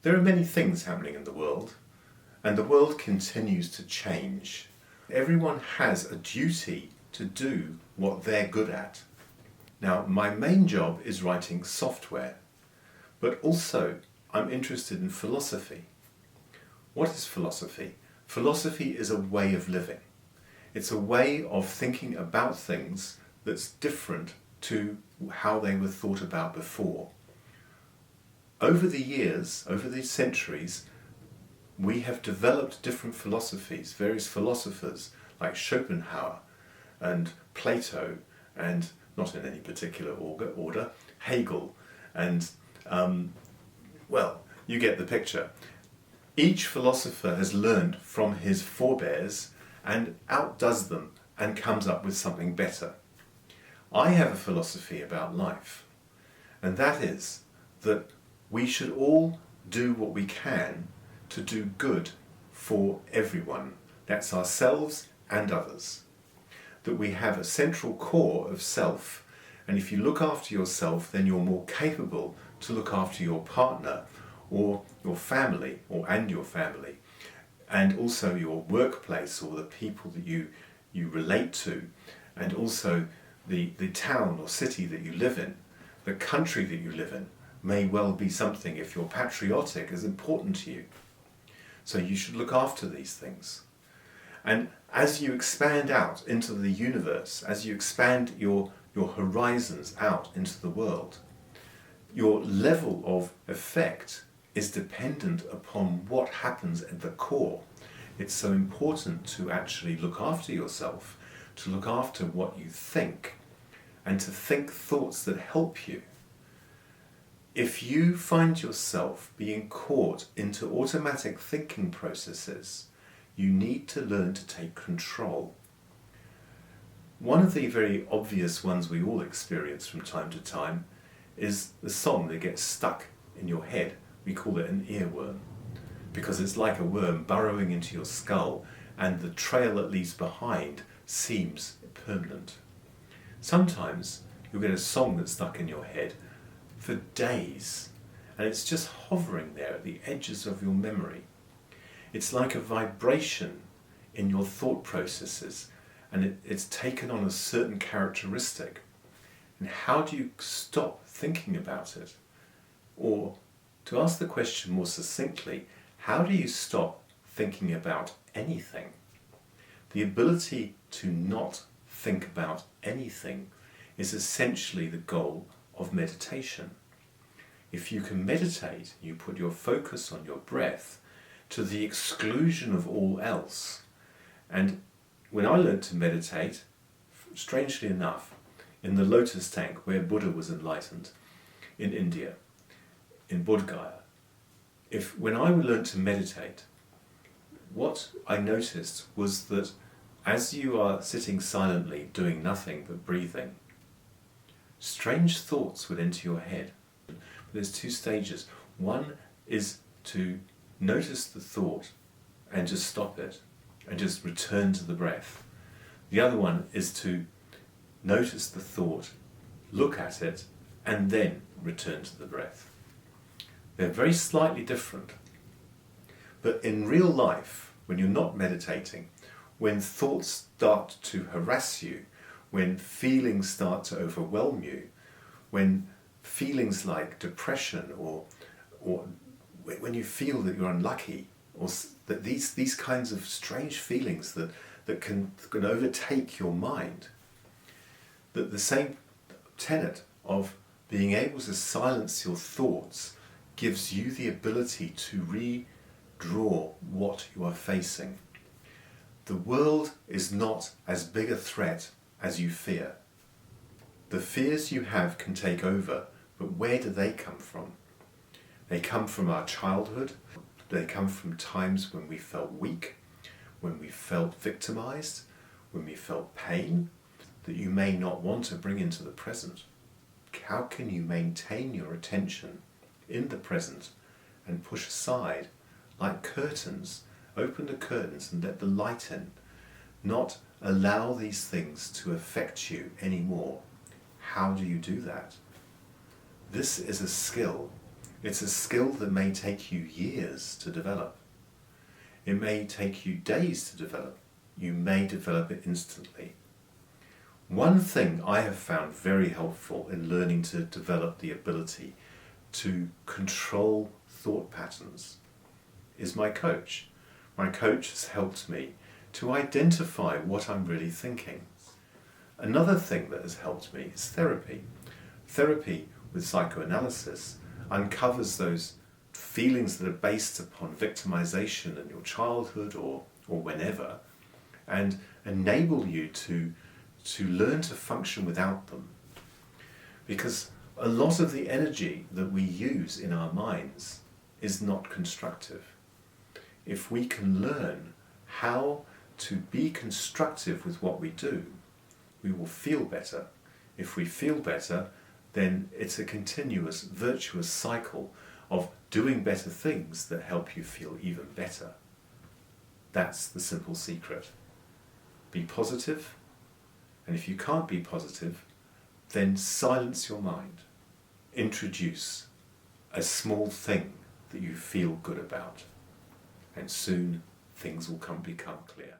There are many things happening in the world, and the world continues to change. Everyone has a duty to do what they're good at. Now, my main job is writing software, but also I'm interested in philosophy. What is philosophy? Philosophy is a way of living. It's a way of thinking about things that's different to how they were thought about before. Over the years, over the centuries, we have developed different philosophies, various philosophers like Schopenhauer and Plato, and not in any particular order, Hegel, and well, you get the picture. Each philosopher has learned from his forebears and outdoes them and comes up with something better. I have a philosophy about life, and that is that we should all do what we can to do good for everyone. That's ourselves and others. That we have a central core of self, and if you look after yourself, then you're more capable to look after your partner or your family, and your family, and also your workplace or the people that you relate to, and also the town or city that you live in, the country that you live in may well be something, if you're patriotic, is important to you. So you should look after these things. And as you expand out into the universe, as you expand your horizons out into the world, your level of effect is dependent upon what happens at the core. It's so important to actually look after yourself, to look after what you think, and to think thoughts that help you. If you find yourself being caught into automatic thinking processes, you need to learn to take control. One of the very obvious ones we all experience from time to time is the song that gets stuck in your head. We call it an earworm, because it's like a worm burrowing into your skull, and the trail it leaves behind seems permanent. Sometimes you'll get a song that's stuck in your head for days, and it's just hovering there at the edges of your memory. It's like a vibration in your thought processes, and it's taken on a certain characteristic. And how do you stop thinking about it? Or, to ask the question more succinctly, how do you stop thinking about anything? The ability to not think about anything is essentially the goal of meditation. If you can meditate, you put your focus on your breath to the exclusion of all else. And when I learned to meditate, strangely enough, in the lotus tank where Buddha was enlightened, in India, in Bodh Gaya, when I learned to meditate, what I noticed was that as you are sitting silently doing nothing but breathing, strange thoughts would enter your head. There's two stages. One is to notice the thought and just stop it and just return to the breath. The other one is to notice the thought, look at it, and then return to the breath. They're very slightly different. But in real life, when you're not meditating, when thoughts start to harass you, when feelings start to overwhelm you, when feelings like depression or when you feel that you're unlucky, or that these kinds of strange feelings that can overtake your mind, that the same tenet of being able to silence your thoughts gives you the ability to redraw what you are facing. The world is not as big a threat as you fear. The fears you have can take over, but where do they come from? They come from our childhood. They come from times when we felt weak, when we felt victimized, when we felt pain, that you may not want to bring into the present. How can you maintain your attention in the present and push aside, like curtains, open the curtains and let the light in, not allow these things to affect you anymore? How do you do that? This is a skill, It's a skill that may take you years to develop. It may take you days to develop. You may develop it instantly. One thing I have found very helpful in learning to develop the ability to control thought patterns is my coach. My coach has helped me to identify what I'm really thinking. Another thing that has helped me is therapy. Therapy with psychoanalysis uncovers those feelings that are based upon victimization in your childhood or whenever, and enable you to learn to function without them. Because a lot of the energy that we use in our minds is not constructive. If we can learn how to be constructive with what we do, we will feel better. If we feel better, then it's a continuous, virtuous cycle of doing better things that help you feel even better. That's the simple secret. Be positive, and if you can't be positive, then silence your mind. Introduce a small thing that you feel good about, and soon things will become clear.